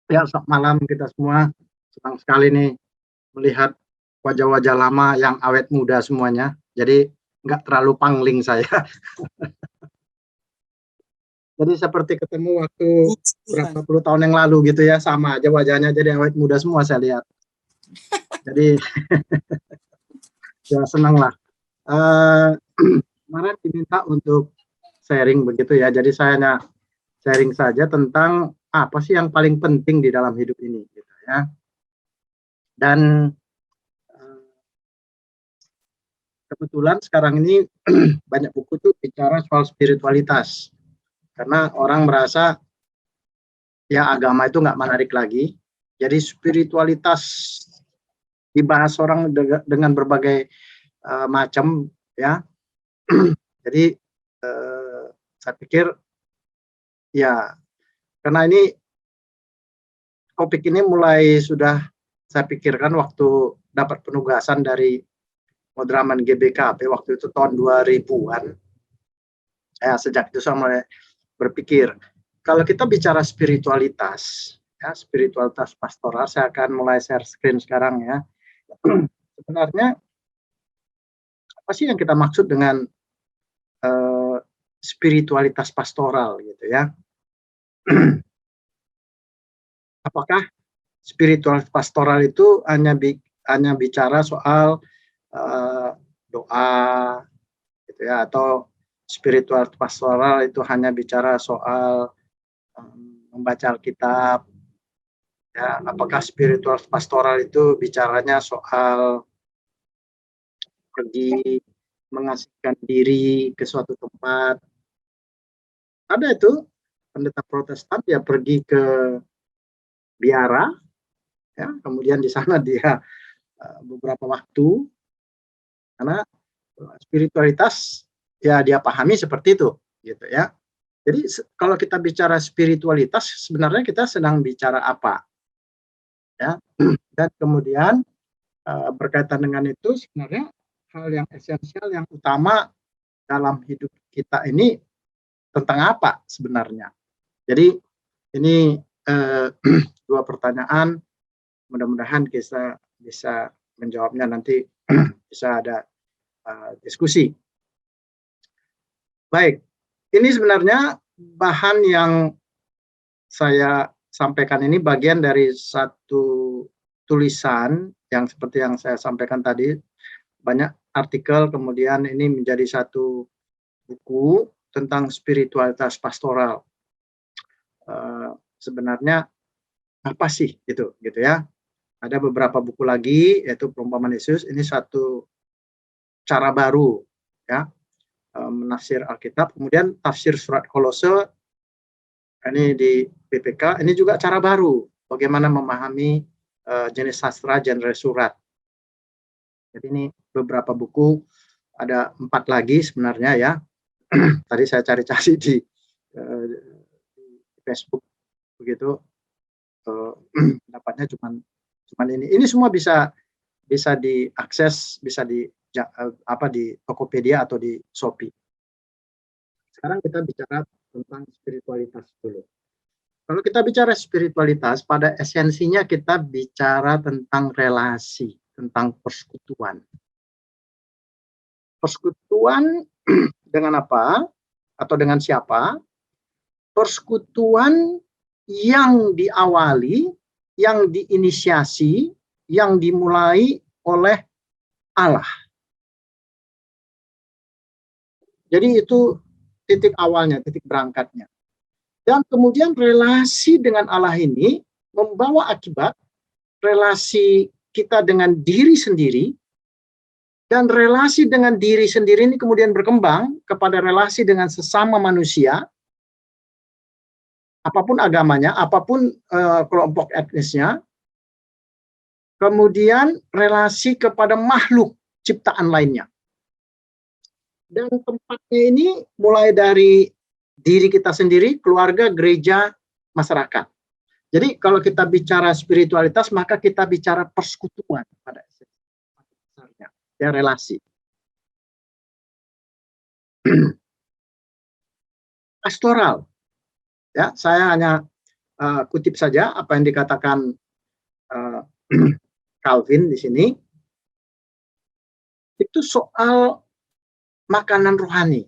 Ya, selamat malam kita semua. Senang sekali nih melihat wajah-wajah lama yang awet muda semuanya. Jadi nggak terlalu pangling saya. Jadi seperti ketemu waktu berapa puluh tahun yang lalu gitu ya, sama aja wajahnya jadi awet muda semua saya lihat. Jadi ya senang lah. Kemarin diminta untuk sharing begitu ya. Jadi saya hanya sharing saja tentang apa sih yang paling penting di dalam hidup ini gitu ya. Dan kebetulan sekarang ini banyak buku tuh bicara soal spiritualitas. Karena orang merasa ya agama itu nggak menarik lagi. Jadi spiritualitas dibahas orang dengan berbagai macam ya. Jadi saya pikir ya karena ini topik ini mulai sudah saya pikirkan waktu dapat penugasan dari Madraman GBKP waktu itu tahun 2000-an. Sejak itu saya mulai berpikir kalau kita bicara spiritualitas, ya spiritualitas pastoral, saya akan mulai share screen sekarang ya. Sebenarnya apa sih yang kita maksud dengan spiritualitas pastoral gitu ya? Apakah spiritualitas pastoral itu hanya bicara soal doa gitu ya, atau spiritualitas pastoral itu hanya bicara soal membaca Alkitab ya? Apakah spiritualitas pastoral itu bicaranya soal pergi mengasihkan diri ke suatu tempat? Ada itu pendeta Protestan dia pergi ke biara ya, kemudian di sana dia beberapa waktu, karena spiritualitas ya dia pahami seperti itu gitu ya. Jadi kalau kita bicara spiritualitas sebenarnya kita sedang bicara apa ya. Dan kemudian berkaitan dengan itu sebenarnya hal yang esensial yang utama dalam hidup kita ini tentang apa sebenarnya. Jadi ini dua pertanyaan, mudah-mudahan kita bisa menjawabnya nanti bisa ada diskusi. Baik, ini sebenarnya bahan yang saya sampaikan ini bagian dari satu tulisan yang seperti yang saya sampaikan tadi, banyak artikel, kemudian ini menjadi satu buku tentang spiritualitas pastoral. Sebenarnya apa sih gitu ya? Ada beberapa buku lagi yaitu Perumpamaan Yesus, ini satu cara baru ya menafsir Alkitab. Kemudian tafsir surat Kolose ini di PPK, ini juga cara baru bagaimana memahami jenis sastra genre surat. Jadi ini beberapa buku, ada 4 lagi sebenarnya ya. Tadi saya cari-cari di Facebook begitu, dapatnya cuman ini. Ini semua bisa diakses, bisa di Tokopedia atau di Shopee. Sekarang kita bicara tentang spiritualitas dulu. Kalau kita bicara spiritualitas, pada esensinya kita bicara tentang relasi, tentang persekutuan. Persekutuan dengan apa? Atau dengan siapa? Persekutuan yang diawali, yang diinisiasi, yang dimulai oleh Allah. Jadi itu titik awalnya, titik berangkatnya. Dan kemudian relasi dengan Allah ini membawa akibat relasi kita dengan diri sendiri, dan relasi dengan diri sendiri ini kemudian berkembang kepada relasi dengan sesama manusia, apapun agamanya, apapun kelompok etnisnya, kemudian relasi kepada makhluk ciptaan lainnya. Dan tempatnya ini mulai dari diri kita sendiri, keluarga, gereja, masyarakat. Jadi kalau kita bicara spiritualitas, maka kita bicara persekutuan pada dasarnya, ya relasi. Pastoral, ya saya hanya kutip saja apa yang dikatakan Calvin di sini, itu soal makanan rohani.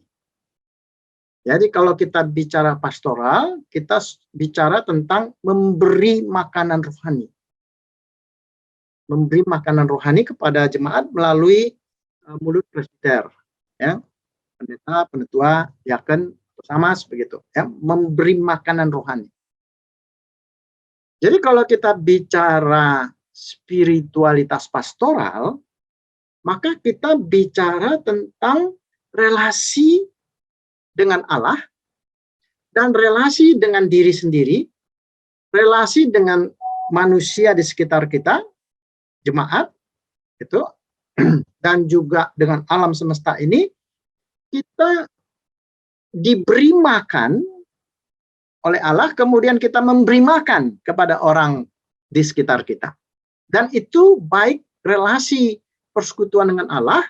Jadi kalau kita bicara pastoral, kita bicara tentang memberi makanan rohani. Memberi makanan rohani kepada jemaat melalui mulut presbiter, ya, pendeta, penetua, diaken, sama begitu, ya, memberi makanan rohani. Jadi kalau kita bicara spiritualitas pastoral, maka kita bicara tentang relasi dengan Allah dan relasi dengan diri sendiri, relasi dengan manusia di sekitar kita, jemaat, itu, dan juga dengan alam semesta ini, kita diberi makan oleh Allah, kemudian kita memberi makan kepada orang di sekitar kita. Dan itu baik relasi persekutuan dengan Allah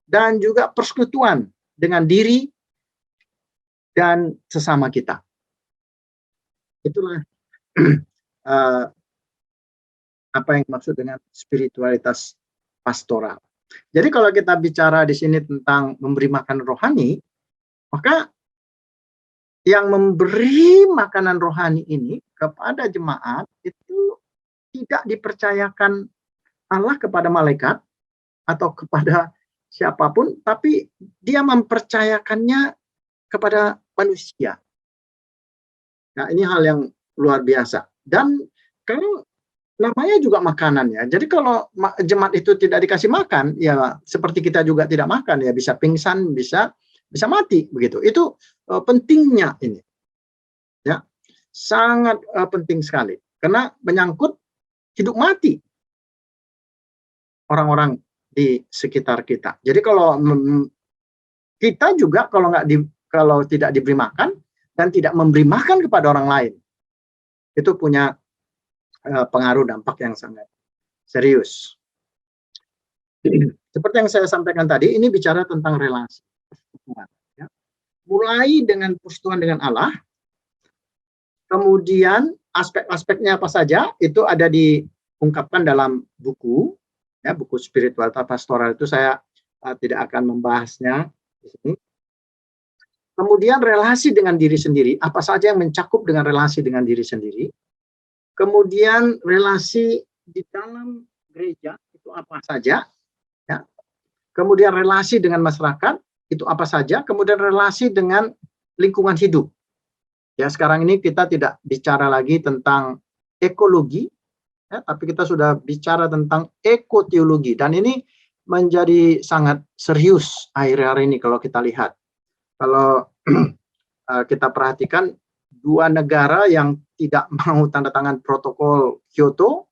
dan juga persekutuan dengan diri dan sesama kita. Itulah apa yang dimaksud dengan spiritualitas pastoral. Jadi kalau kita bicara di sini tentang memberi makan rohani, maka yang memberi makanan rohani ini kepada jemaat itu tidak dipercayakan Allah kepada malaikat atau kepada siapapun, tapi dia mempercayakannya kepada manusia. Nah, ini hal yang luar biasa. Dan kalau namanya juga makanan ya. Jadi kalau jemaat itu tidak dikasih makan, ya seperti kita juga tidak makan, ya bisa pingsan, bisa mati begitu. Itu pentingnya ini. Ya. Sangat penting sekali karena menyangkut hidup mati orang-orang di sekitar kita. Jadi kalau kita juga kalau tidak diberi makan dan tidak memberi makan kepada orang lain, itu punya pengaruh dampak yang sangat serius. Seperti yang saya sampaikan tadi, ini bicara tentang relasi. Ya. Mulai dengan persekutuan dengan Allah, kemudian aspek-aspeknya apa saja, itu ada diungkapkan dalam buku, ya, buku spiritualitas pastoral itu saya tidak akan membahasnya di sini. Kemudian relasi dengan diri sendiri, apa saja yang mencakup dengan relasi dengan diri sendiri. Kemudian relasi di dalam gereja itu apa saja, ya. Kemudian relasi dengan masyarakat itu apa saja. Kemudian relasi dengan lingkungan hidup. Ya, sekarang ini kita tidak bicara lagi tentang ekologi, ya, tapi kita sudah bicara tentang ekoteologi. Dan ini menjadi sangat serius akhir-akhir ini kalau kita lihat. Kalau kita perhatikan dua negara yang tidak mau tanda tangan protokol Kyoto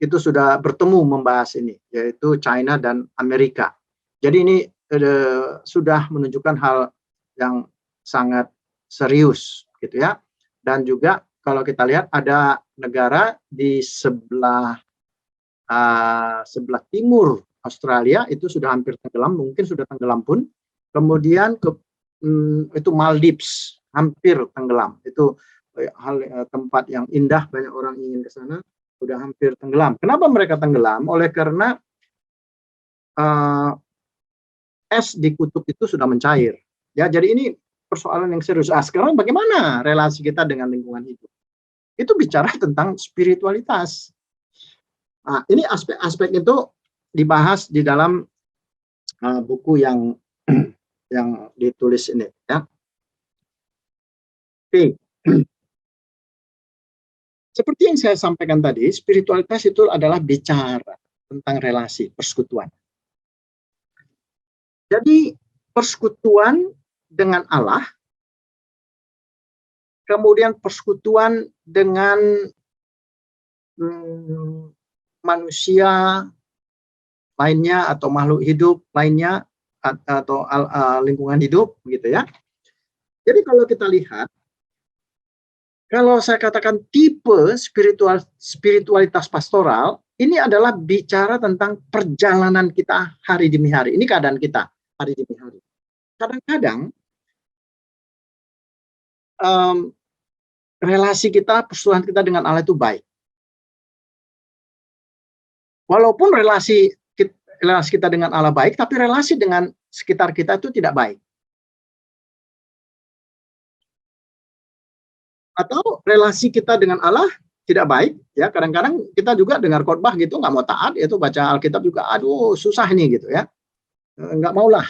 itu sudah bertemu membahas ini, yaitu China dan Amerika. Jadi ini sudah menunjukkan hal yang sangat serius, gitu ya. Dan juga kalau kita lihat ada negara di sebelah timur Australia itu sudah hampir tenggelam, mungkin sudah tenggelam pun. Kemudian itu Maldives hampir tenggelam. Itu tempat yang indah, banyak orang ingin ke sana, sudah hampir tenggelam. Kenapa mereka tenggelam? Oleh karena es di kutub itu sudah mencair. Ya, jadi ini persoalan yang serius. Sekarang bagaimana relasi kita dengan lingkungan hidup? Itu bicara tentang spiritualitas. Nah, ini aspek-aspek itu dibahas di dalam buku yang ditulis ini, ya. Oke. Seperti yang saya sampaikan tadi, spiritualitas itu adalah bicara tentang relasi, persekutuan. Jadi persekutuan dengan Allah, kemudian persekutuan dengan manusia lainnya atau makhluk hidup lainnya atau lingkungan hidup, begitu ya. Jadi kalau kita lihat, kalau saya katakan tipe spiritualitas pastoral, ini adalah bicara tentang perjalanan kita hari demi hari. Ini keadaan kita hari demi hari. Kadang-kadang relasi kita, persatuan kita dengan Allah itu baik. Walaupun relasi kita dengan Allah baik, tapi relasi dengan sekitar kita itu tidak baik. Atau relasi kita dengan Allah tidak baik, ya kadang-kadang kita juga dengar khotbah gitu nggak mau taat, itu baca Alkitab juga, aduh susah nih gitu ya, nggak maulah,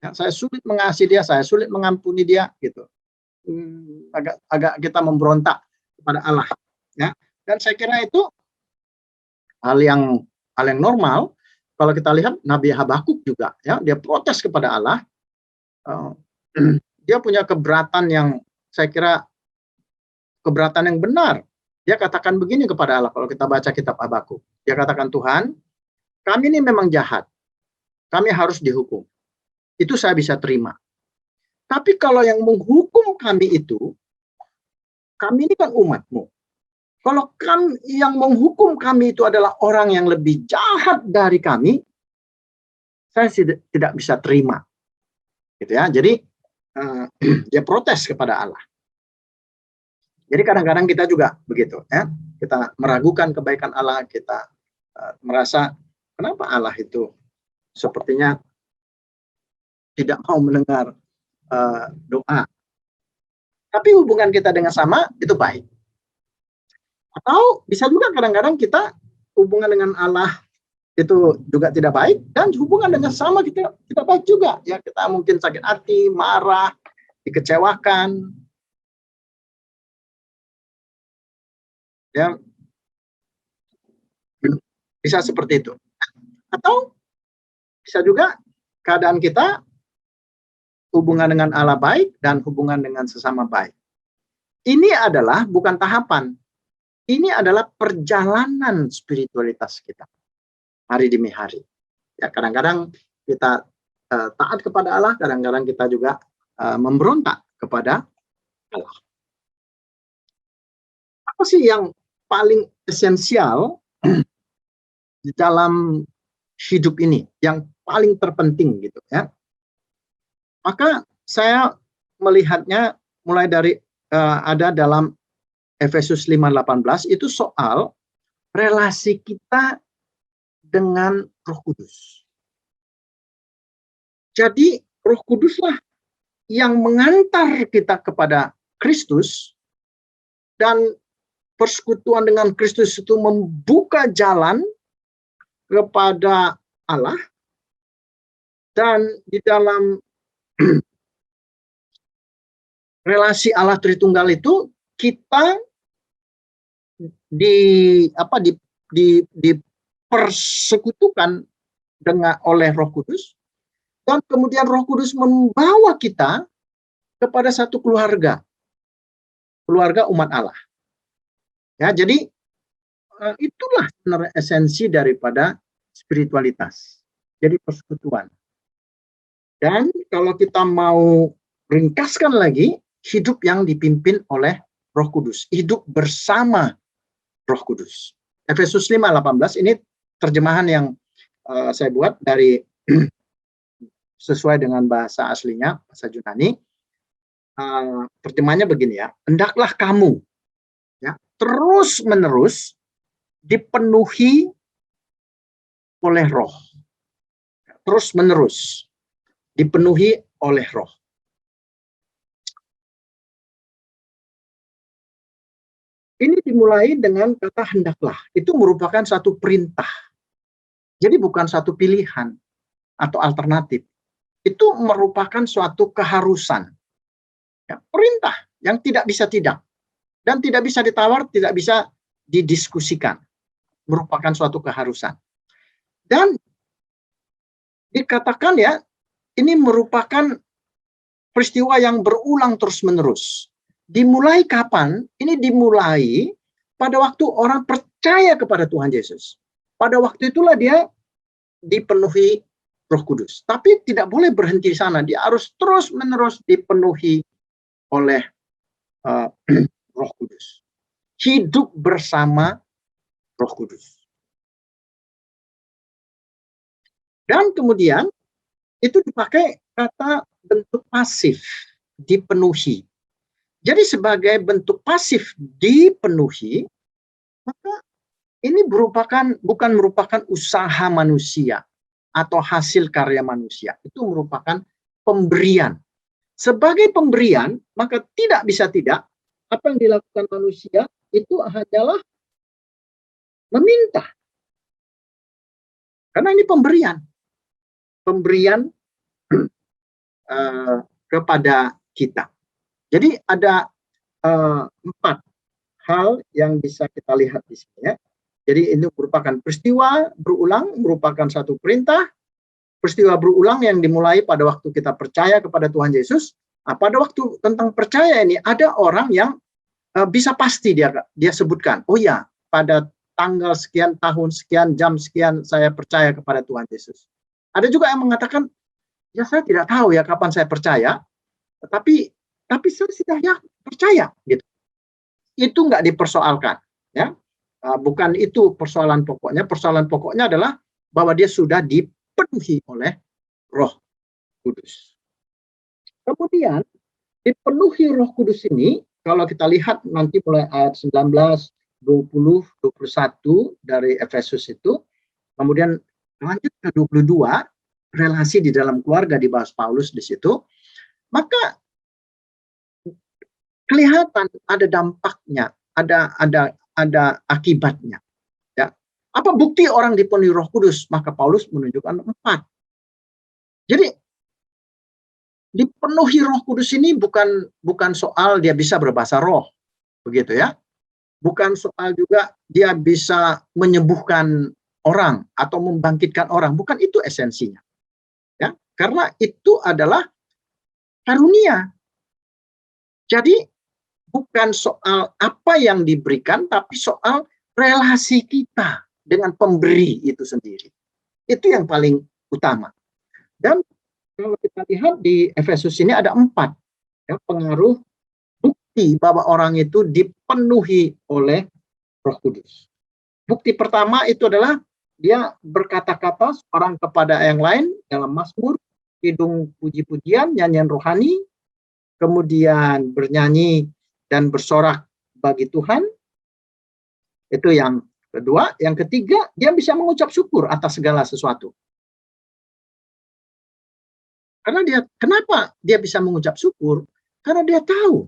ya, saya sulit mengasihi dia, saya sulit mengampuni dia gitu, agak kita memberontak kepada Allah, ya. Dan saya kira itu hal yang normal. Kalau kita lihat Nabi Habakuk juga, ya dia protes kepada Allah, dia punya keberatan yang saya kira keberatan yang benar. Dia katakan begini kepada Allah kalau kita baca kitab Habakuk. Dia katakan, Tuhan, kami ini memang jahat. Kami harus dihukum. Itu saya bisa terima. Tapi kalau yang menghukum kami itu, kami ini kan umat-Mu. Kalau yang menghukum kami itu adalah orang yang lebih jahat dari kami, saya tidak bisa terima. Gitu ya. Jadi dia protes kepada Allah. Jadi kadang-kadang kita juga begitu, ya. Kita meragukan kebaikan Allah, kita merasa kenapa Allah itu sepertinya tidak mau mendengar doa. Tapi hubungan kita dengan sama itu baik. Atau bisa juga kadang-kadang kita hubungan dengan Allah itu juga tidak baik, dan hubungan dengan sama kita tidak baik juga. Ya, kita mungkin sakit hati, marah, dikecewakan. Ya, bisa seperti itu. Atau bisa juga keadaan kita hubungan dengan Allah baik dan hubungan dengan sesama baik. Ini adalah bukan tahapan. Ini adalah perjalanan spiritualitas kita hari demi hari. Ya, kadang-kadang kita taat kepada Allah, kadang-kadang kita juga memberontak kepada Allah. Apa sih yang paling esensial di dalam hidup ini, yang paling terpenting gitu ya? Maka saya melihatnya mulai dari ada dalam Efesus 5:18 itu soal relasi kita dengan Roh Kudus. Jadi Roh Kuduslah yang mengantar kita kepada Kristus, dan persekutuan dengan Kristus itu membuka jalan kepada Allah, dan di dalam relasi Allah Tritunggal itu kita dipersekutukan oleh Roh Kudus, dan kemudian Roh Kudus membawa kita kepada satu keluarga umat Allah. Ya, jadi itulah sebenarnya esensi daripada spiritualitas. Jadi persekutuan. Dan kalau kita mau ringkaskan lagi, hidup yang dipimpin oleh Roh Kudus, hidup bersama Roh Kudus. Efesus 5:18 ini terjemahan yang saya buat dari sesuai dengan bahasa aslinya, bahasa Yunani. Terjemahannya begini ya, hendaklah kamu ya terus-menerus dipenuhi oleh Roh. Terus-menerus dipenuhi oleh Roh. Ini dimulai dengan kata hendaklah. Itu merupakan satu perintah. Jadi bukan satu pilihan atau alternatif. Itu merupakan suatu keharusan. Ya, perintah yang tidak bisa tidak. Dan tidak bisa ditawar, tidak bisa didiskusikan. Merupakan suatu keharusan. Dan dikatakan ya, ini merupakan peristiwa yang berulang terus-menerus. Dimulai kapan? Ini dimulai pada waktu orang percaya kepada Tuhan Yesus. Pada waktu itulah dia dipenuhi Roh Kudus. Tapi tidak boleh berhenti di sana. Dia harus terus-menerus dipenuhi oleh Roh Kudus. Hidup bersama Roh Kudus. Dan kemudian itu dipakai kata bentuk pasif, dipenuhi. Jadi sebagai bentuk pasif dipenuhi, maka ini bukan merupakan usaha manusia atau hasil karya manusia. Itu merupakan pemberian. Sebagai pemberian, maka tidak bisa tidak, apa yang dilakukan manusia itu hanyalah meminta. Karena ini pemberian. Pemberian kepada kita. Jadi ada 4 hal yang bisa kita lihat di sini ya. Jadi ini merupakan peristiwa berulang, merupakan satu perintah, peristiwa berulang yang dimulai pada waktu kita percaya kepada Tuhan Yesus. Nah, pada waktu tentang percaya ini ada orang yang bisa pasti dia sebutkan, oh ya, pada tanggal sekian, tahun sekian, jam sekian saya percaya kepada Tuhan Yesus. Ada juga yang mengatakan, ya saya tidak tahu ya kapan saya percaya, tapi saya sudah ya percaya gitu. Itu nggak dipersoalkan ya. Bukan itu persoalan pokoknya. Persoalan pokoknya adalah bahwa dia sudah dipenuhi oleh Roh Kudus. Kemudian dipenuhi Roh Kudus ini, kalau kita lihat nanti mulai ayat 19, 20, 21 dari Efesus itu, kemudian lanjut ke 22, relasi di dalam keluarga dibahas Paulus di situ, maka kelihatan ada dampaknya, ada akibatnya. Ya. Apa bukti orang dipenuhi Roh Kudus? Maka Paulus menunjukkan 4. Jadi dipenuhi Roh Kudus ini bukan soal dia bisa berbahasa roh, begitu ya. Bukan soal juga dia bisa menyembuhkan orang atau membangkitkan orang, bukan itu esensinya. Ya, karena itu adalah karunia. Jadi bukan soal apa yang diberikan, tapi soal relasi kita dengan pemberi itu sendiri. Itu yang paling utama. Dan kalau kita lihat di Efesus ini ada 4 ya, pengaruh bukti bahwa orang itu dipenuhi oleh Roh Kudus. Bukti pertama itu adalah dia berkata-kata seorang kepada yang lain dalam mazmur, kidung puji-pujian, nyanyian rohani, kemudian bernyanyi dan bersorak bagi Tuhan. Itu yang kedua. Yang ketiga, dia bisa mengucap syukur atas segala sesuatu. Karena kenapa dia bisa mengucap syukur? Karena dia tahu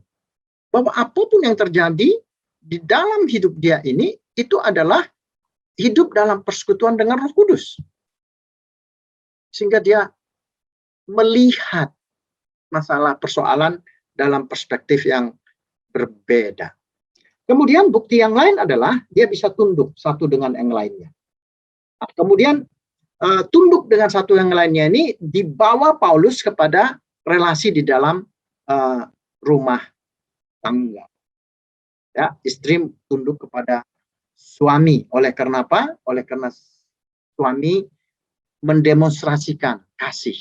bahwa apapun yang terjadi di dalam hidup dia ini, itu adalah hidup dalam persekutuan dengan Roh Kudus. Sehingga dia melihat masalah persoalan dalam perspektif yang berbeda. Kemudian bukti yang lain adalah dia bisa tunduk satu dengan yang lainnya. Kemudian tunduk dengan satu yang lainnya ini dibawa Paulus kepada relasi di dalam rumah tangga. Ya, istri tunduk kepada suami. Oleh karena apa? Oleh karena suami mendemonstrasikan kasih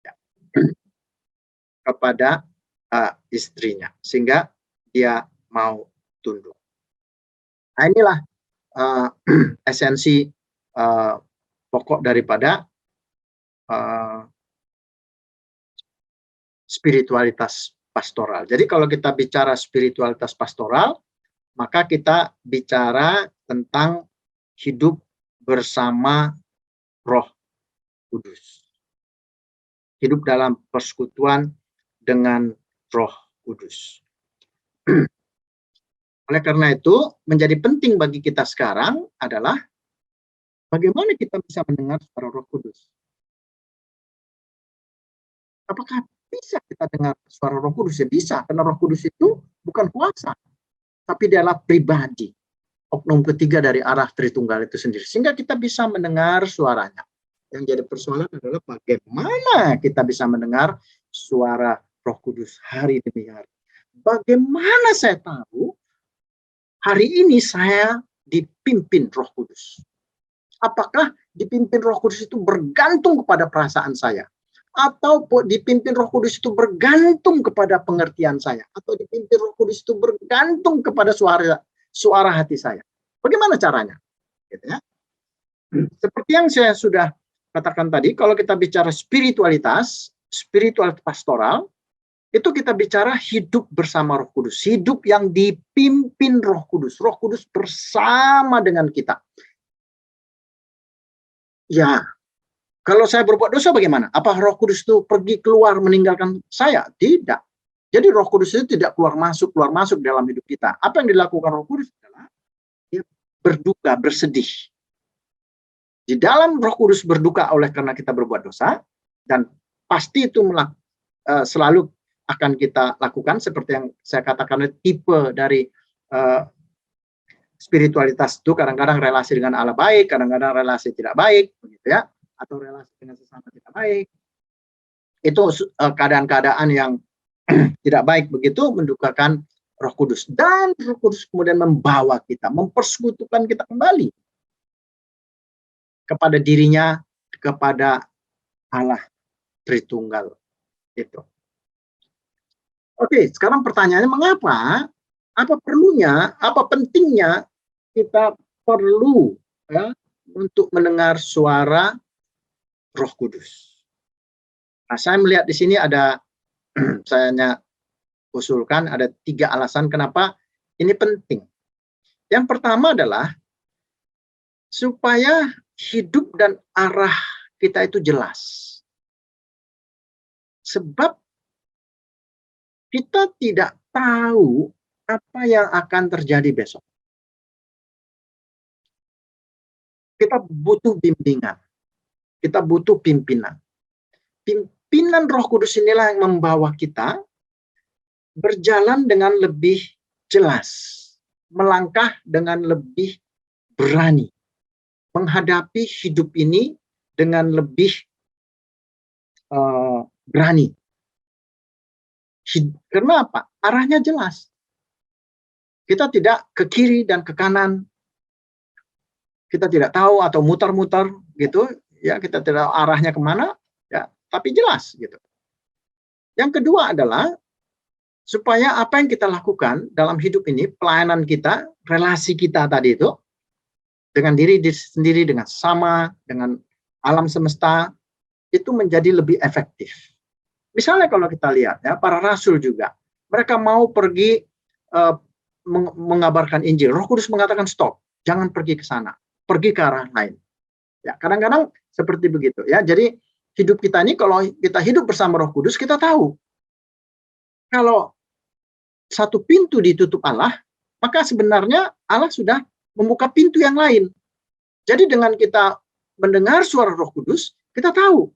ya, kepada istrinya, sehingga dia mau tunduk. Nah, inilah esensi pokok daripada spiritualitas pastoral. Jadi kalau kita bicara spiritualitas pastoral, maka kita bicara tentang hidup bersama Roh Kudus. Hidup dalam persekutuan dengan Roh Kudus. Oleh karena itu, menjadi penting bagi kita sekarang adalah bagaimana kita bisa mendengar suara Roh Kudus. Apakah bisa kita dengar suara Roh Kudus? Ya bisa, karena Roh Kudus itu bukan kuasa, tapi dia adalah pribadi, oknum ketiga dari arah Tritunggal itu sendiri. Sehingga kita bisa mendengar suaranya. Yang jadi persoalan adalah bagaimana kita bisa mendengar suara Roh Kudus hari demi hari. Bagaimana saya tahu hari ini saya dipimpin Roh Kudus? Apakah dipimpin Roh Kudus itu bergantung kepada perasaan saya? Atau dipimpin Roh Kudus itu bergantung kepada pengertian saya? Atau dipimpin Roh Kudus itu bergantung kepada suara hati saya? Bagaimana caranya? Gitu ya. Seperti yang saya sudah katakan tadi, kalau kita bicara spiritualitas pastoral, Itu kita bicara hidup bersama Roh Kudus, hidup yang dipimpin Roh Kudus. Roh Kudus bersama dengan kita. Ya, kalau saya berbuat dosa bagaimana? Apa Roh Kudus itu pergi keluar meninggalkan saya? Tidak. Jadi Roh Kudus itu tidak keluar masuk dalam hidup kita. Apa yang dilakukan Roh Kudus adalah dia berduka, bersedih. Di dalam Roh Kudus berduka oleh karena kita berbuat dosa, dan pasti itu selalu akan kita lakukan seperti yang saya katakan, tipe dari spiritualitas itu kadang-kadang relasi dengan Allah baik, kadang-kadang relasi tidak baik, begitu ya, atau relasi dengan sesama tidak baik. Itu keadaan-keadaan yang tidak baik, begitu mendukakan Roh Kudus, dan Roh Kudus kemudian membawa kita, mempersekutukan kita kembali kepada dirinya, kepada Allah Tritunggal itu. Oke, sekarang pertanyaannya, mengapa? Apa perlunya? Apa pentingnya kita perlu ya untuk mendengar suara Roh Kudus? Nah, saya melihat di sini ada saya usulkan ada 3 alasan kenapa ini penting. Yang pertama adalah supaya hidup dan arah kita itu jelas. Sebab kita tidak tahu apa yang akan terjadi besok. Kita butuh bimbingan. Kita butuh pimpinan. Pimpinan Roh Kudus inilah yang membawa kita berjalan dengan lebih jelas, melangkah dengan lebih berani, menghadapi hidup ini dengan lebih berani. Karena apa? Arahnya jelas. Kita tidak ke kiri dan ke kanan. Kita tidak tahu atau muter-muter gitu, ya, kita tidak tahu arahnya kemana, ya, tapi jelas gitu. Yang kedua adalah supaya apa yang kita lakukan dalam hidup ini, pelayanan kita, relasi kita tadi itu, dengan diri sendiri, dengan sama, dengan alam semesta, itu menjadi lebih efektif. Misalnya kalau kita lihat ya, para rasul juga, mereka mau pergi mengabarkan Injil. Roh Kudus mengatakan stop, jangan pergi ke sana, pergi ke arah lain. Ya, kadang-kadang seperti begitu ya. Jadi hidup kita ini, kalau kita hidup bersama Roh Kudus, kita tahu kalau satu pintu ditutup Allah, maka sebenarnya Allah sudah membuka pintu yang lain. Jadi dengan kita mendengar suara Roh Kudus, kita tahu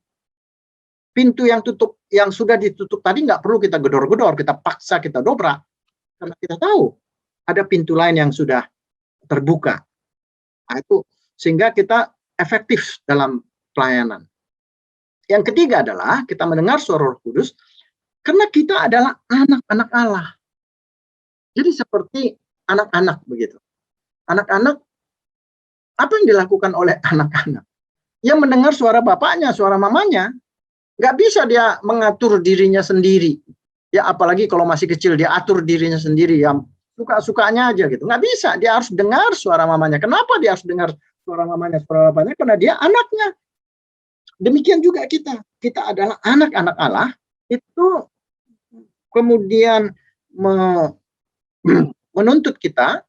pintu yang sudah ditutup tadi nggak perlu kita gedor-gedor, kita paksa, kita dobrak, karena kita tahu ada pintu lain yang sudah terbuka. Nah, itu sehingga kita efektif dalam pelayanan. Yang ketiga adalah kita mendengar suara Roh Kudus karena kita adalah anak-anak Allah. Jadi seperti anak-anak begitu. Anak-anak, apa yang dilakukan oleh anak-anak? Yang mendengar suara bapaknya, suara mamanya. Nggak bisa dia mengatur dirinya sendiri. Ya, apalagi kalau masih kecil, dia atur dirinya sendiri. Yang suka-sukanya aja gitu. Nggak bisa, dia harus dengar suara mamanya. Kenapa dia harus dengar suara mamanya, suara bapaknya? Karena dia anaknya. Demikian juga kita. Kita adalah anak-anak Allah. Itu kemudian menuntut kita,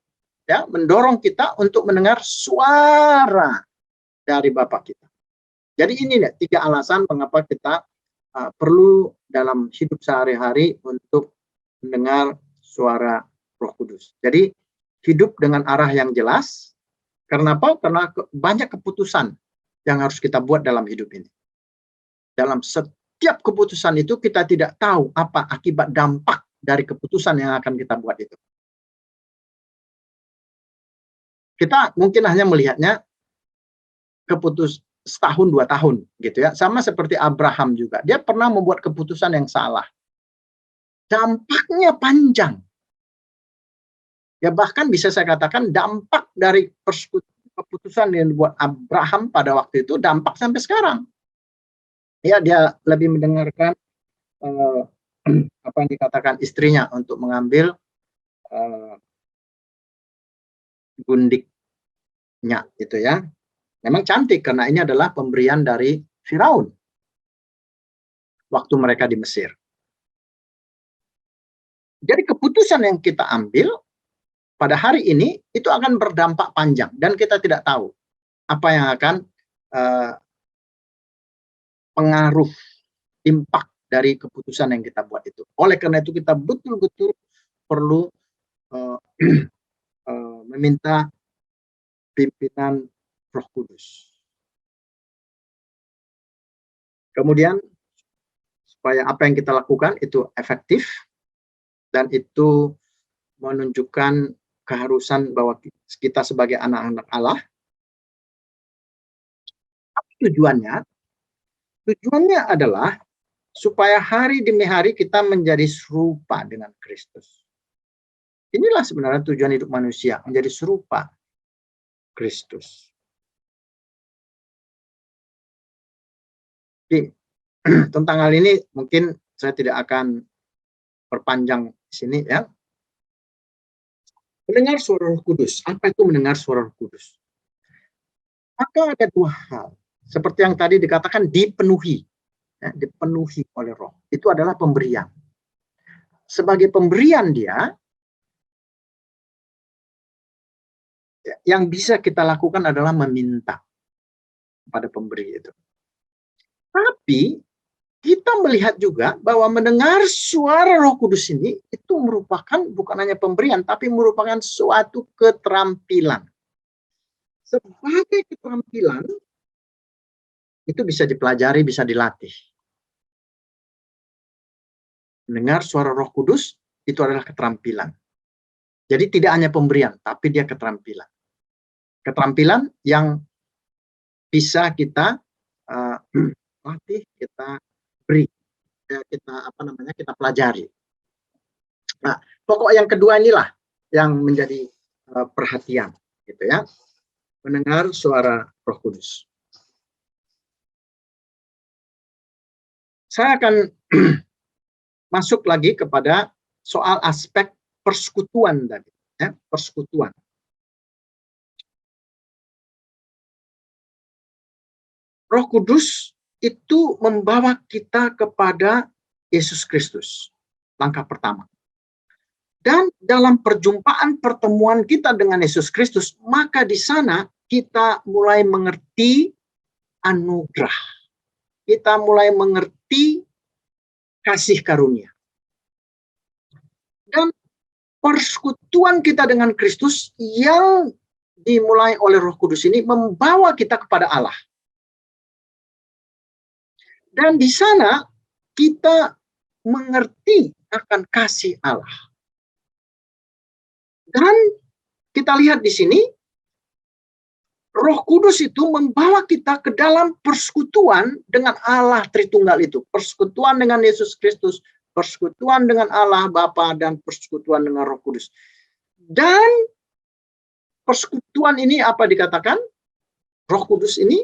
ya, mendorong kita untuk mendengar suara dari Bapa kita. Jadi ini 3 alasan mengapa kita perlu dalam hidup sehari-hari untuk mendengar suara Roh Kudus. Jadi hidup dengan arah yang jelas. Karena apa? Karena banyak keputusan yang harus kita buat dalam hidup ini. Dalam setiap keputusan itu kita tidak tahu apa akibat dampak dari keputusan yang akan kita buat itu. Kita mungkin hanya melihatnya setahun 2 tahun gitu ya, sama seperti Abraham juga, dia pernah membuat keputusan yang salah, dampaknya panjang ya, bahkan bisa saya katakan dampak dari keputusan yang dibuat Abraham pada waktu itu dampak sampai sekarang ya. Dia lebih mendengarkan apa yang dikatakan istrinya untuk mengambil gundiknya itu ya. Memang cantik karena ini adalah pemberian dari Firaun waktu mereka di Mesir. Jadi keputusan yang kita ambil pada hari ini itu akan berdampak panjang dan kita tidak tahu apa yang akan pengaruh impact dari keputusan yang kita buat itu. Oleh karena itu kita betul-betul perlu meminta pimpinan Roh Kudus. Kemudian supaya apa yang kita lakukan itu efektif dan itu menunjukkan keharusan bahwa kita sebagai anak-anak Allah. Tujuannya adalah supaya hari demi hari kita menjadi serupa dengan Kristus. Inilah sebenarnya tujuan hidup manusia, menjadi serupa Kristus. Oke. Tentang hal ini mungkin saya tidak akan perpanjang di sini ya. Mendengar suara Roh Kudus. Apa itu mendengar suara Roh Kudus? Maka ada dua hal. Seperti yang tadi dikatakan dipenuhi. Ya, dipenuhi oleh Roh. Itu adalah pemberian. Sebagai pemberian dia, yang bisa kita lakukan adalah meminta pada pemberi itu. Tapi kita melihat juga bahwa mendengar suara Roh Kudus ini itu merupakan bukan hanya pemberian, tapi merupakan suatu keterampilan. Sebagai keterampilan, itu bisa dipelajari, bisa dilatih. Mendengar suara Roh Kudus itu adalah keterampilan. Jadi tidak hanya pemberian, tapi dia keterampilan. Keterampilan yang bisa kita latih, kita beri, kita pelajari. Nah, pokok yang kedua inilah yang menjadi perhatian, gitu ya. Mendengar suara Roh Kudus. Saya akan masuk lagi kepada soal aspek persekutuan tadi, ya, persekutuan. Roh Kudus itu membawa kita kepada Yesus Kristus. Langkah pertama. Dan dalam perjumpaan pertemuan kita dengan Yesus Kristus, maka di sana kita mulai mengerti anugerah. Kita mulai mengerti kasih karunia. Dan persekutuan kita dengan Kristus yang dimulai oleh Roh Kudus ini membawa kita kepada Allah. Dan di sana kita mengerti akan kasih Allah. Dan kita lihat di sini, Roh Kudus itu membawa kita ke dalam persekutuan dengan Allah Tritunggal itu. Persekutuan dengan Yesus Kristus, persekutuan dengan Allah Bapa, dan persekutuan dengan Roh Kudus. Dan persekutuan ini apa dikatakan? Roh Kudus ini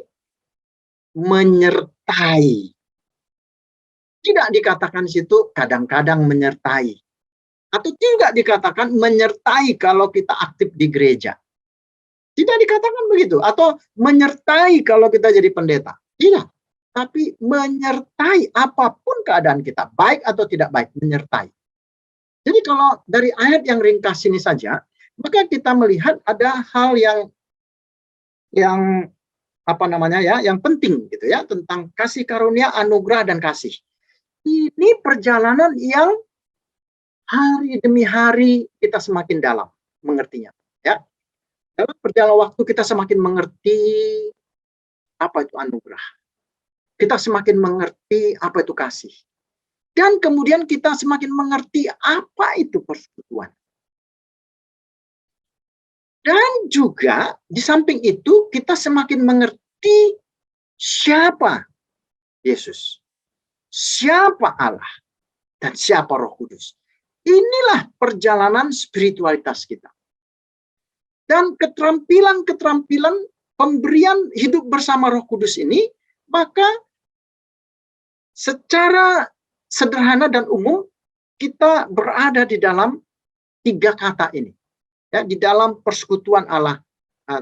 menyertai. Tidak dikatakan di situ kadang-kadang menyertai. Atau tidak dikatakan menyertai kalau kita aktif di gereja. Tidak dikatakan begitu. Atau menyertai kalau kita jadi pendeta. Tidak. Tapi menyertai apapun keadaan kita. Baik atau tidak baik. Menyertai. Jadi kalau dari ayat yang ringkas ini saja, maka kita melihat ada hal yang yang penting gitu ya, tentang kasih karunia, anugerah, dan kasih. Ini perjalanan yang hari demi hari kita semakin dalam mengertinya. Ya, dalam perjalanan waktu kita semakin mengerti apa itu anugerah. Kita semakin mengerti apa itu kasih. Dan kemudian kita semakin mengerti apa itu persekutuan. Dan juga di samping itu kita semakin mengerti siapa Yesus, siapa Allah, dan siapa Roh Kudus. Inilah perjalanan spiritualitas kita. Dan keterampilan-keterampilan pemberian hidup bersama Roh Kudus ini, maka secara sederhana dan umum kita berada di dalam tiga kata ini. Ya, di dalam persekutuan Allah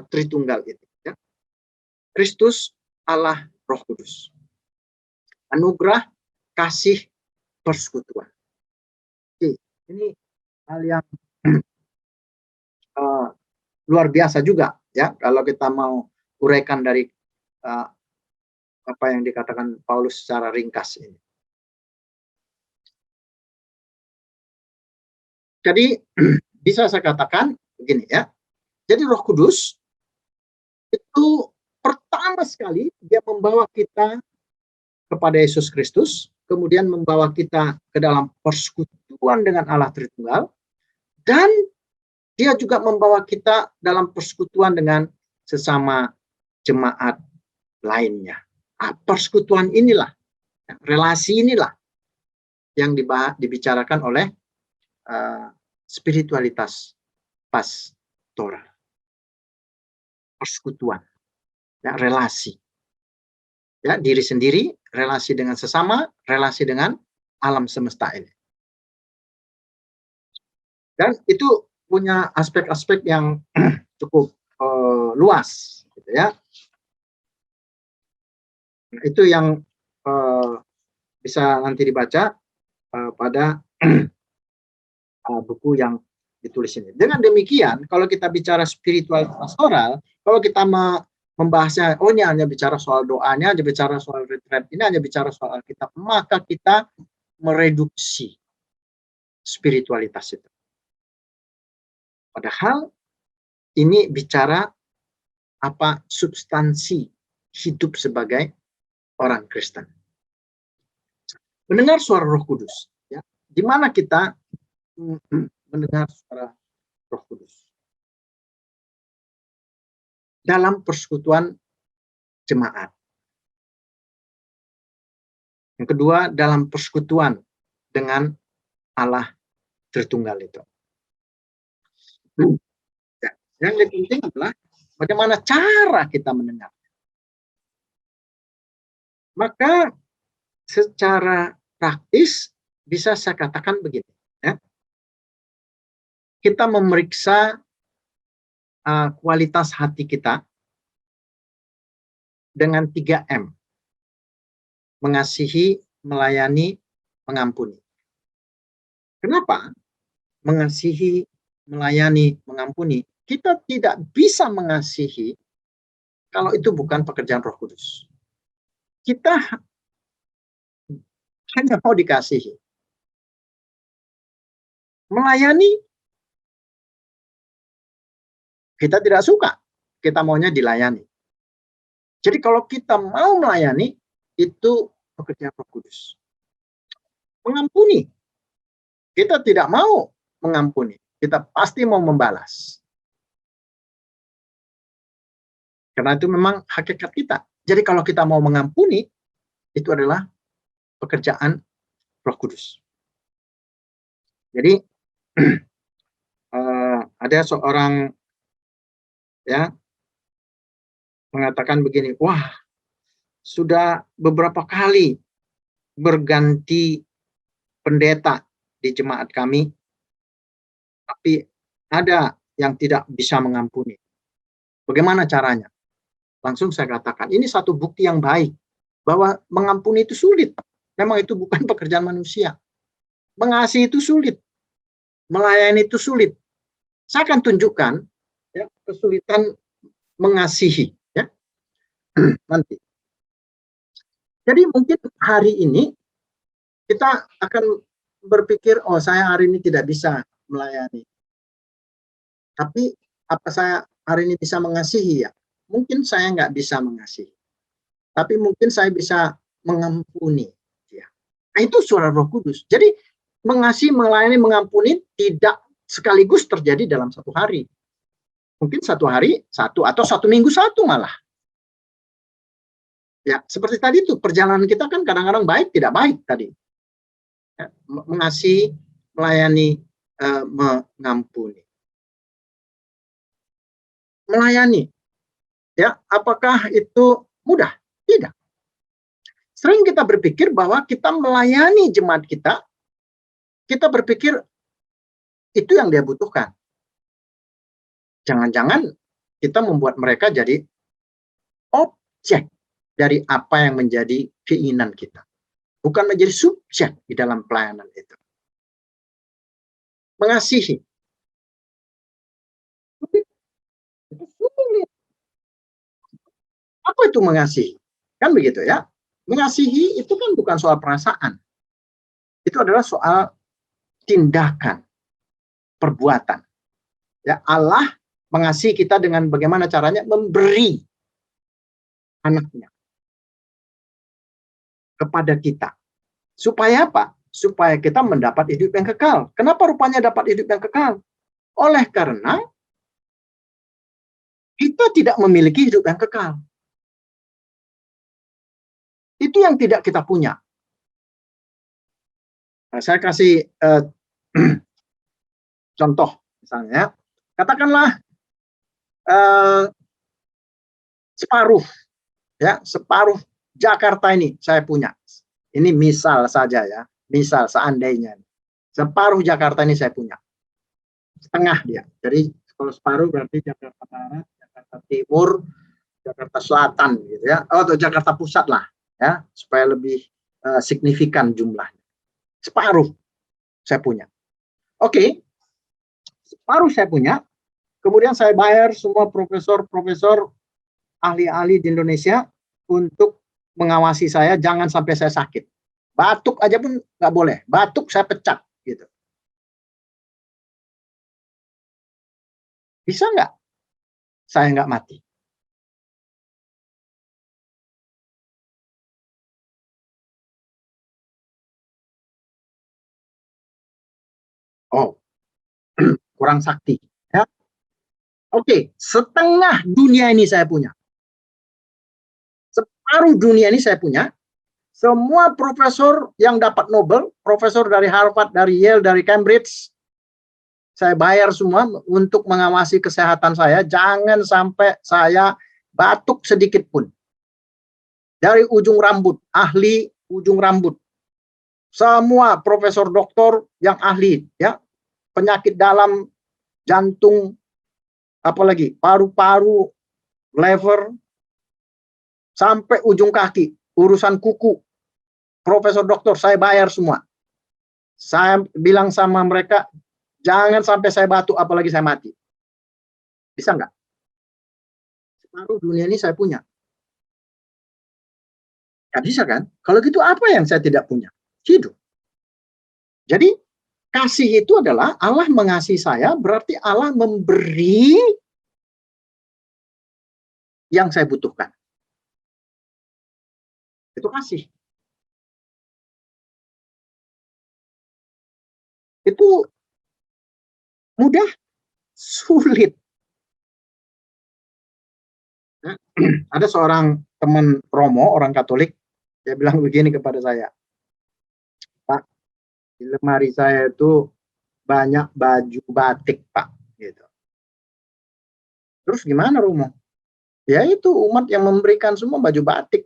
Tritunggal itu. Ya. Kristus, Allah, Roh Kudus. Anugerah, kasih, persekutuan. Oke, ini hal yang uh, luar biasa juga ya kalau kita mau uraikan dari uh, apa yang dikatakan Paulus secara ringkas ini. Jadi bisa saya katakan begini ya. Jadi Roh Kudus itu pertama sekali dia membawa kita kepada Yesus Kristus, kemudian membawa kita ke dalam persekutuan dengan Allah Tritunggal, dan dia juga membawa kita dalam persekutuan dengan sesama jemaat lainnya. Persekutuan inilah, relasi inilah yang dibicarakan oleh spiritualitas pastoral. Persekutuan, ya, relasi. Ya, diri sendiri, relasi dengan sesama, relasi dengan alam semesta ini. Dan itu punya aspek-aspek yang cukup luas, gitu ya. Nah, itu yang bisa nanti dibaca pada buku yang ditulis ini. Dengan demikian, kalau kita bicara spiritual pastoral, kalau kita membahasnya, oh ini hanya bicara soal doanya, hanya bicara soal retreat, ini hanya bicara soal Alkitab, maka kita mereduksi spiritualitas itu. Padahal ini bicara apa substansi hidup sebagai orang Kristen. Mendengar suara Roh Kudus, ya. Di mana kita mendengar suara Roh Kudus? Dalam persekutuan jemaat. Yang kedua, dalam persekutuan dengan Allah Tritunggal itu. Ya, yang lebih penting adalah bagaimana cara kita mendengar. Maka secara praktis bisa saya katakan begini, ya. Kita memeriksa kualitas hati kita dengan 3M. Mengasihi, melayani, mengampuni. Kenapa? Mengasihi, melayani, mengampuni. Kita tidak bisa mengasihi kalau itu bukan pekerjaan Roh Kudus. Kita hanya mau dikasihi. Melayani, kita tidak suka. Kita maunya dilayani. Jadi kalau kita mau melayani, itu pekerjaan Roh Kudus. Mengampuni, kita tidak mau mengampuni. Kita pasti mau membalas. Karena itu memang hakikat kita. Jadi kalau kita mau mengampuni, itu adalah pekerjaan Roh Kudus. Jadi ada seorang ya mengatakan begini, wah sudah beberapa kali berganti pendeta di jemaat kami, tapi ada yang tidak bisa mengampuni. Bagaimana caranya? Langsung saya katakan, ini satu bukti yang baik bahwa mengampuni itu sulit. Memang itu bukan pekerjaan manusia. Mengasihi itu sulit. Melayani itu sulit. Saya akan tunjukkan ya, kesulitan mengasihi. Ya. Nanti. Jadi mungkin hari ini kita akan berpikir, oh saya hari ini tidak bisa melayani. Tapi apa saya hari ini bisa mengasihi ya? Mungkin saya nggak bisa mengasihi. Tapi mungkin saya bisa mengampuni. Ya. Nah, itu suara Roh Kudus. Jadi mengasihi, melayani, mengampuni tidak sekaligus terjadi dalam satu hari. Mungkin satu hari satu atau satu minggu satu malah. Ya, seperti tadi itu perjalanan kita kan kadang-kadang baik tidak baik tadi. Ya, mengasihi, melayani, mengampuni. Melayani, ya, apakah itu mudah? Tidak. Sering kita berpikir bahwa kita melayani jemaat kita berpikir itu yang dia butuhkan. Jangan-jangan kita membuat mereka jadi objek dari apa yang menjadi keinginan kita. Bukan menjadi subjek di dalam pelayanan itu. Mengasihi. Itu sulit. Apa itu mengasihi? Kan begitu ya. Mengasihi itu kan bukan soal perasaan. Itu adalah soal tindakan, perbuatan. Ya, Allah mengasihi kita dengan bagaimana caranya memberi anaknya kepada kita. Supaya apa? Supaya kita mendapat hidup yang kekal. Kenapa rupanya dapat hidup yang kekal? Oleh karena kita tidak memiliki hidup yang kekal. Itu yang tidak kita punya. Nah, saya kasih contoh, misalnya, katakanlah separuh, ya, separuh Jakarta ini saya punya. Ini misal saja ya, misal seandainya separuh Jakarta ini saya punya, setengah dia. Jadi kalau separuh berarti Jakarta Barat, Jakarta Timur, Jakarta Selatan, gitu ya, atau Jakarta Pusat lah, ya, supaya lebih signifikan jumlahnya. Separuh saya punya. Oke, separuh saya punya. Kemudian saya bayar semua profesor-profesor, ahli-ahli di Indonesia untuk mengawasi saya, jangan sampai saya sakit. Batuk aja pun nggak boleh. Batuk saya pecat, gitu. Bisa nggak saya nggak mati? Oh, kurang sakti. Ya. Oke, setengah dunia ini saya punya. Separuh dunia ini saya punya. Semua profesor yang dapat Nobel, profesor dari Harvard, dari Yale, dari Cambridge, saya bayar semua untuk mengawasi kesehatan saya. Jangan sampai saya batuk sedikit pun. Dari ujung rambut, ahli ujung rambut. Semua profesor doktor yang ahli, ya, penyakit dalam, jantung, apalagi paru-paru, lever, sampai ujung kaki, urusan kuku, profesor doktor saya bayar semua. Saya bilang sama mereka, jangan sampai saya batuk, apalagi saya mati. Bisa nggak? Separuh dunia ini saya punya. Nggak bisa kan? Kalau gitu apa yang saya tidak punya? Hidup. Jadi kasih itu adalah Allah mengasihi saya, berarti Allah memberi yang saya butuhkan. Itu kasih. Itu mudah, sulit. Nah, ada seorang teman Romo, orang Katolik, dia bilang begini kepada saya, Pak, di lemari saya itu banyak baju batik, Pak. Gitu. Terus gimana, Romo? Ya itu umat yang memberikan semua baju batik.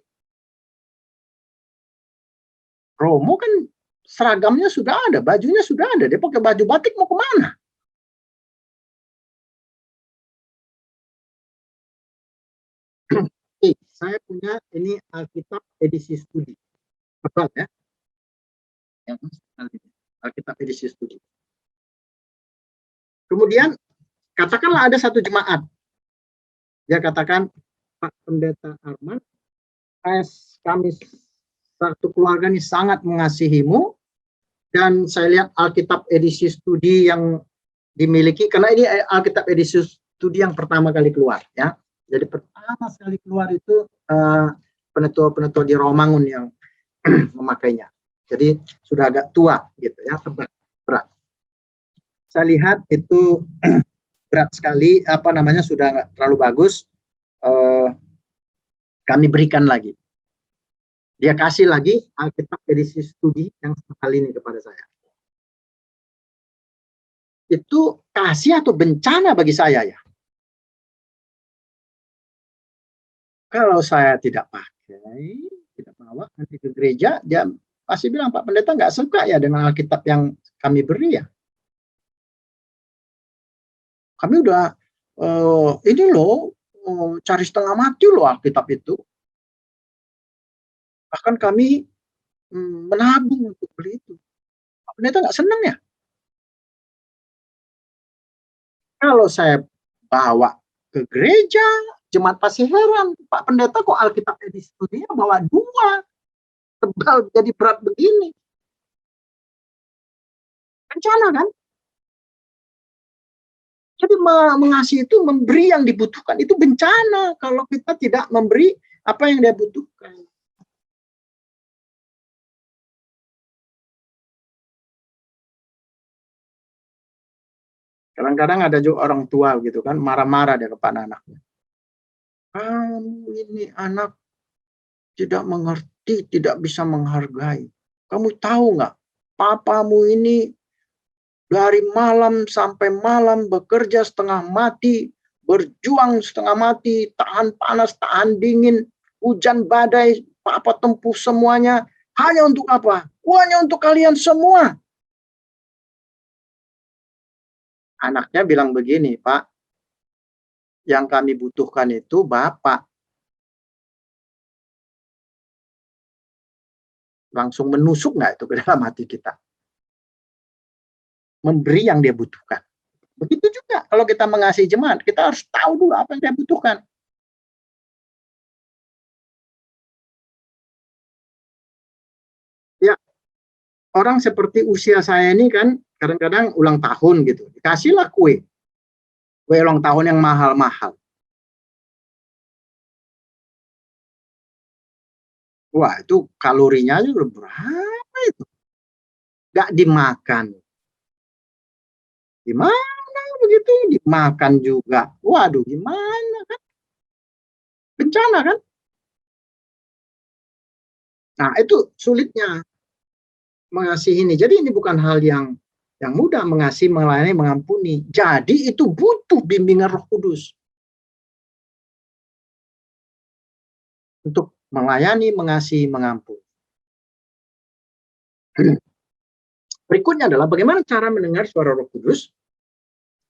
Romo kan seragamnya sudah ada, bajunya sudah ada. Dia pakai baju batik mau kemana? Oke, saya punya ini Alkitab edisi studi. Betul ya? Yang Alkitab edisi studi. Kemudian katakanlah ada satu jemaat. Dia katakan, Pak Pendeta Arman, kami satu keluarga ini sangat mengasihimu, dan saya lihat Alkitab edisi studi yang dimiliki, karena ini Alkitab edisi studi yang pertama kali keluar, ya. Jadi pertama sekali keluar itu penetua-penetua di Romangun yang memakainya. Jadi sudah agak tua, gitu ya, tebal, berat. Saya lihat itu berat sekali, apa namanya, sudah nggak terlalu bagus. Kami berikan lagi. Dia kasih lagi Alkitab edisi studi yang sekali ini kepada saya. Itu kasih atau bencana bagi saya ya? Kalau saya tidak pakai, tidak bawa nanti ke gereja, dia pasti bilang, Pak Pendeta nggak suka ya dengan Alkitab yang kami beri ya. Kami udah ini loh, cari setengah mati loh Alkitab itu. Bahkan kami menabung untuk beli itu. Pak Pendeta nggak senang ya? Kalau saya bawa ke gereja, jemaat pasti heran, Pak Pendeta kok Alkitabnya di studio bawa 2, tebal jadi berat begini. Bencana kan? Jadi mengasihi itu memberi yang dibutuhkan. Itu bencana kalau kita tidak memberi apa yang dia butuhkan. Kadang-kadang ada juga orang tua gitu kan, marah-marah dia kepada anaknya. Kamu ini anak tidak mengerti, tidak bisa menghargai. Kamu tahu nggak, papamu ini dari malam sampai malam bekerja setengah mati, berjuang setengah mati, tahan panas, tahan dingin, hujan badai, papa tempuh semuanya. Hanya untuk apa? Hanya untuk kalian semua. Anaknya bilang begini, Pak, yang kami butuhkan itu Bapak. Langsung menusuk nggak itu ke dalam hati kita? Memberi yang dia butuhkan. Begitu juga kalau kita mengasihi jemaat, kita harus tahu dulu apa yang dia butuhkan. Ya, orang seperti usia saya ini kan kadang-kadang ulang tahun gitu, dikasihlah kue ulang tahun yang mahal-mahal. Wah, itu kalorinya aja udah berapa itu? Nggak dimakan. Gimana begitu? Dimakan juga. Waduh, gimana kan? Bencana kan? Nah, itu sulitnya mengasihi ini. Jadi ini bukan hal yang mudah, mengasihi, melayani, mengampuni. Jadi itu butuh bimbingan Roh Kudus untuk melayani, mengasihi, mengampuni. Berikutnya adalah bagaimana cara mendengar suara Roh Kudus.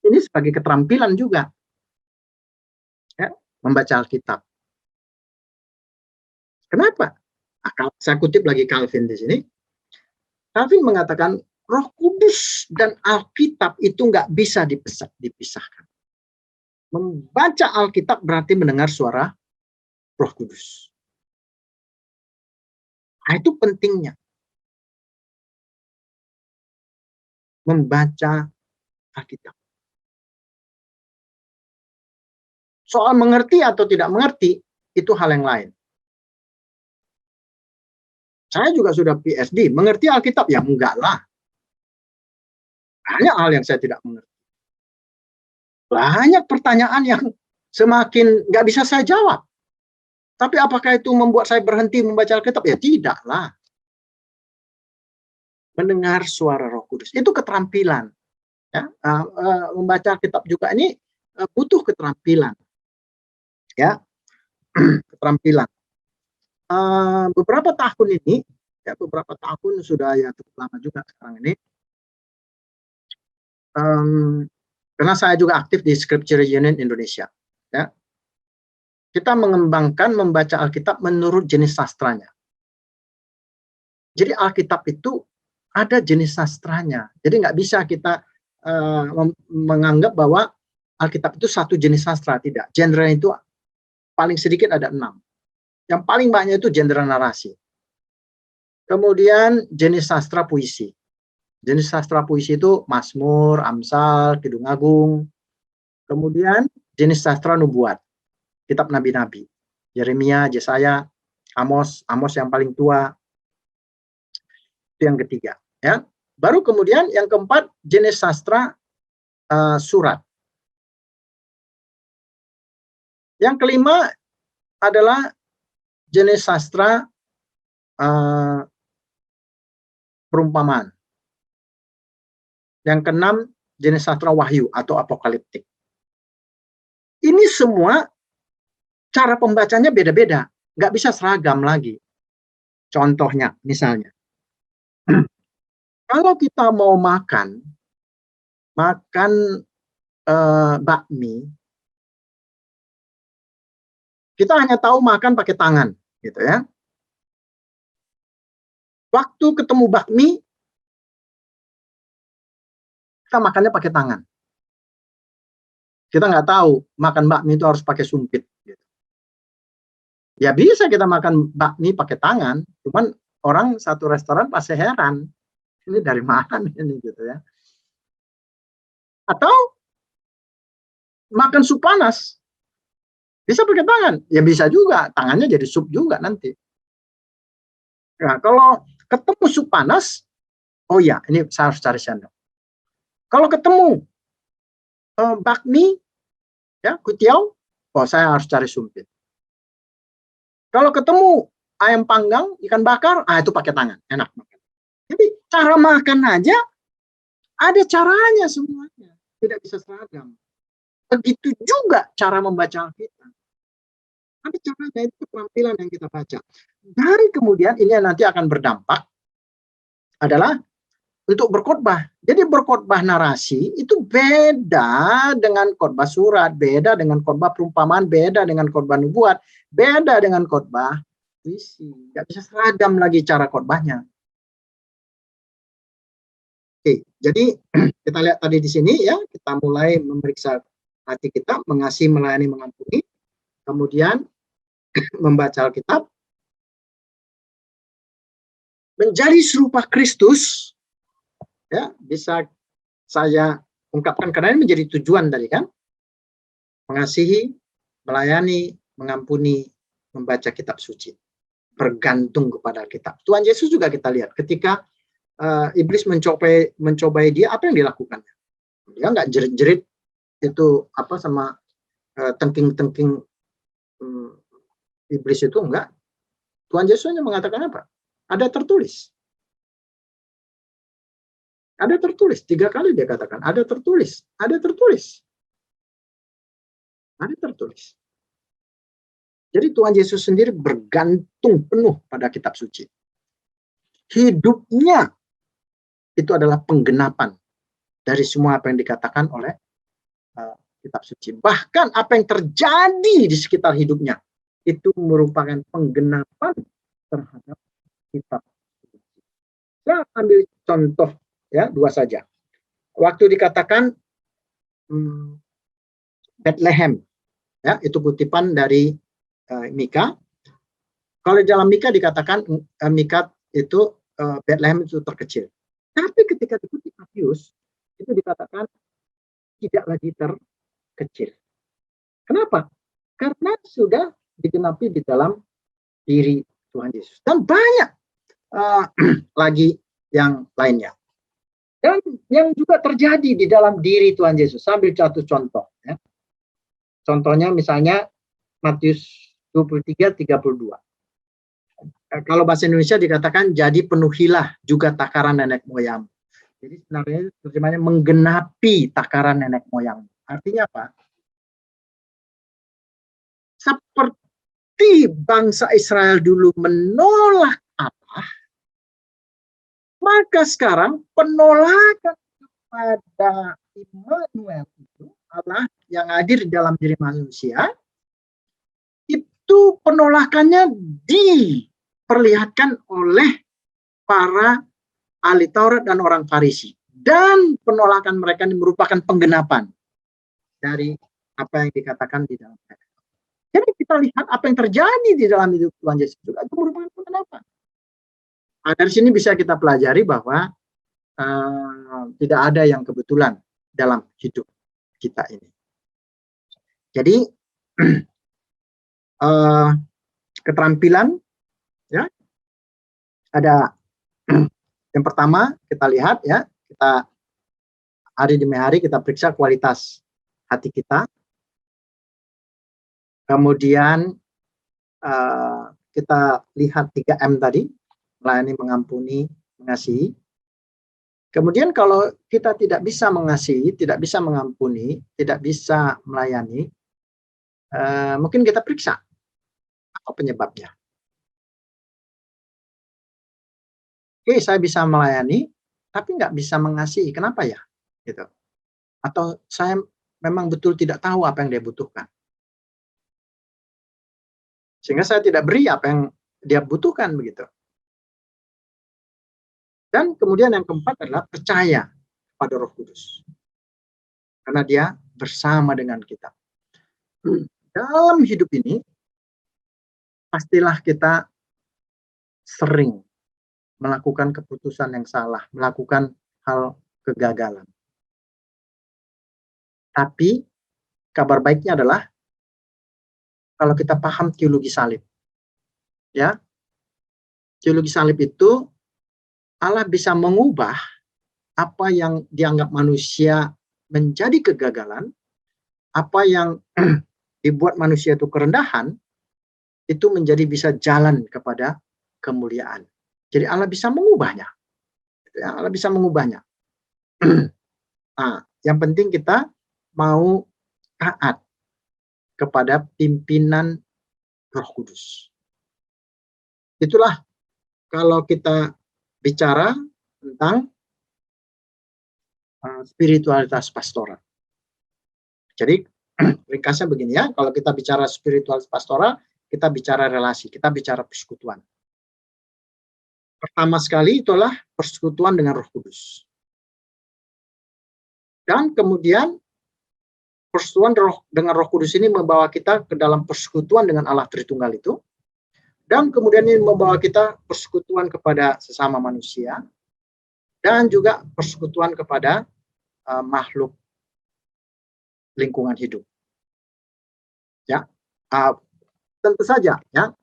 Ini sebagai keterampilan juga, ya, membaca Alkitab. Kenapa? Nah, saya kutip lagi Calvin di sini. Calvin mengatakan Roh Kudus dan Alkitab itu nggak bisa dipisahkan. Membaca Alkitab berarti mendengar suara Roh Kudus. Nah, itu pentingnya membaca Alkitab. Soal mengerti atau tidak mengerti, itu hal yang lain. Saya juga sudah PhD, mengerti Alkitab? Ya enggak lah. Banyak hal yang saya tidak mengerti. Banyak pertanyaan yang semakin nggak bisa saya jawab. Tapi apakah itu membuat saya berhenti membaca Alkitab? Ya tidaklah. Mendengar suara Roh Kudus. Itu keterampilan. Ya, membaca Alkitab juga ini butuh keterampilan. Ya, keterampilan. Beberapa tahun ini, ya beberapa tahun sudah ya cukup lama juga sekarang ini. Karena saya juga aktif di Scripture Union Indonesia. Ya, kita mengembangkan membaca Alkitab menurut jenis sastranya. Jadi Alkitab itu ada jenis sastranya. Jadi nggak bisa kita menganggap bahwa Alkitab itu satu jenis sastra. Tidak. Genre itu paling sedikit ada 6. Yang paling banyak itu genre narasi. Kemudian jenis sastra puisi. Jenis sastra puisi itu Mazmur, Amsal, Kidung Agung. Kemudian jenis sastra nubuat. Kitab nabi-nabi. Yeremia, Yesaya, Amos yang paling tua. Itu yang ketiga. Ya. Baru kemudian yang keempat jenis sastra surat. Yang kelima adalah jenis sastra perumpamaan. Yang keenam jenis sastra wahyu atau apokaliptik. Ini semua cara pembacanya beda-beda, nggak bisa seragam lagi. Contohnya, misalnya, kalau kita mau makan bakmi, kita hanya tahu makan pakai tangan, gitu ya. Waktu ketemu bakmi, kita makannya pakai tangan. Kita nggak tahu makan bakmi itu harus pakai sumpit. Gitu. Ya bisa kita makan bakmi pakai tangan, cuman orang satu restoran pasti heran, ini dari mana ini gitu ya. Atau makan sup panas, bisa pakai tangan, ya bisa juga, tangannya jadi sup juga nanti. Nah, kalau ketemu sup panas, oh ya, ini saya harus cari sendok. Kalau ketemu bakmi, ya kuitiau, oh saya harus cari sumpit. Kalau ketemu ayam panggang, ikan bakar, itu pakai tangan, enak. Jadi cara makan aja ada caranya semuanya, tidak bisa seragam. Begitu juga cara membaca Alkitab. Ada caranya, itu keterampilan yang kita baca. Dari kemudian ini nanti akan berdampak adalah untuk berkhotbah. Jadi berkhotbah narasi itu beda dengan khotbah surat, beda dengan khotbah perumpamaan, beda dengan khotbah nubuat, beda dengan khotbah puisi. Nggak bisa seragam lagi cara khotbahnya. Oke, jadi kita lihat tadi di sini ya, kita mulai memeriksa hati kita, mengasihi, melayani, mengampuni, kemudian membaca Alkitab, menjadi serupa Kristus, ya bisa saya ungkapkan karena ini menjadi tujuan tadi kan, mengasihi, melayani, mengampuni, membaca kitab suci, bergantung kepada Alkitab. Tuhan Yesus juga kita lihat ketika iblis mencobai dia, apa yang dilakukannya? Dia nggak jerit-jerit itu apa sama tengking-tengking iblis itu, enggak. Tuhan Yesus hanya mengatakan apa? Ada tertulis. Ada tertulis. 3 kali dia katakan, ada tertulis. Ada tertulis. Ada tertulis. Jadi Tuhan Yesus sendiri bergantung penuh pada kitab suci. Hidupnya itu adalah penggenapan dari semua apa yang dikatakan oleh kitab suci. Bahkan apa yang terjadi di sekitar hidupnya itu merupakan penggenapan terhadap kitab suci. Saya ambil contoh ya 2 saja. Waktu dikatakan Bethlehem, ya itu kutipan dari Mika. Kalau di dalam Mika dikatakan Mika itu Bethlehem itu terkecil. Tapi ketika dikutip Matius itu dikatakan tidak lagi terkecil. Kenapa? Karena sudah digenapi di dalam diri Tuhan Yesus. Dan banyak lagi yang lainnya. Dan yang juga terjadi di dalam diri Tuhan Yesus. Sambil satu contoh. Ya. Contohnya misalnya Matius 23:32. Kalau bahasa Indonesia dikatakan jadi penuhilah juga takaran nenek moyang. Jadi sebenarnya terjemahnya menggenapi takaran nenek moyang. Artinya apa? Seperti bangsa Israel dulu menolak Allah, maka sekarang penolakan kepada Immanuel itu, Allah yang hadir di dalam diri manusia, itu penolakannya diperlihatkan oleh para ahli Taurat dan orang Farisi. Dan penolakan mereka ini merupakan penggenapan dari apa yang dikatakan di dalam ayat. Jadi kita lihat apa yang terjadi di dalam hidup Tuhan Yesus juga itu merupakan penggenapan. Nah, dari sini bisa kita pelajari bahwa tidak ada yang kebetulan dalam hidup kita ini. Jadi keterampilan ya ada yang pertama kita lihat ya, kita hari demi hari kita periksa kualitas hati kita. Kemudian kita lihat 3M tadi, melayani, mengampuni, mengasihi. Kemudian kalau kita tidak bisa mengasihi, tidak bisa mengampuni, tidak bisa melayani, mungkin kita periksa apa penyebabnya. Oke, saya bisa melayani, tapi nggak bisa mengasihi. Kenapa ya? Gitu. Atau saya memang betul tidak tahu apa yang dia butuhkan. Sehingga saya tidak beri apa yang dia butuhkan begitu. Dan kemudian yang keempat adalah percaya pada Roh Kudus. Karena dia bersama dengan kita. Dalam hidup ini, pastilah kita sering melakukan keputusan yang salah, melakukan hal kegagalan. Tapi kabar baiknya adalah kalau kita paham teologi salib, ya, teologi salib itu Allah bisa mengubah apa yang dianggap manusia menjadi kegagalan, apa yang dibuat manusia itu kerendahan, itu menjadi bisa jalan kepada kemuliaan. Jadi Allah bisa mengubahnya. Ya, Allah bisa mengubahnya. Nah, yang penting kita mau taat kepada pimpinan Roh Kudus. Itulah kalau kita bicara tentang spiritualitas pastoral. Jadi ringkasnya begini ya, kalau kita bicara spiritualitas pastoral, kita bicara relasi, kita bicara persekutuan. Pertama sekali itulah persekutuan dengan Roh Kudus. Dan kemudian persekutuan dengan Roh Kudus ini membawa kita ke dalam persekutuan dengan Allah Tritunggal itu. Dan kemudian ini membawa kita persekutuan kepada sesama manusia. Dan juga persekutuan kepada makhluk lingkungan hidup. Ya, tentu saja ya,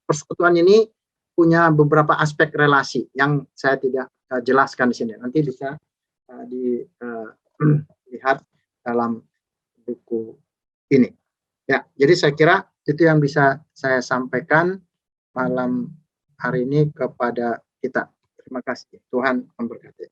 persekutuan ini punya beberapa aspek relasi yang saya tidak jelaskan di sini. Nanti bisa dilihat dalam buku ini. Ya, jadi saya kira itu yang bisa saya sampaikan malam hari ini kepada kita. Terima kasih. Tuhan memberkati.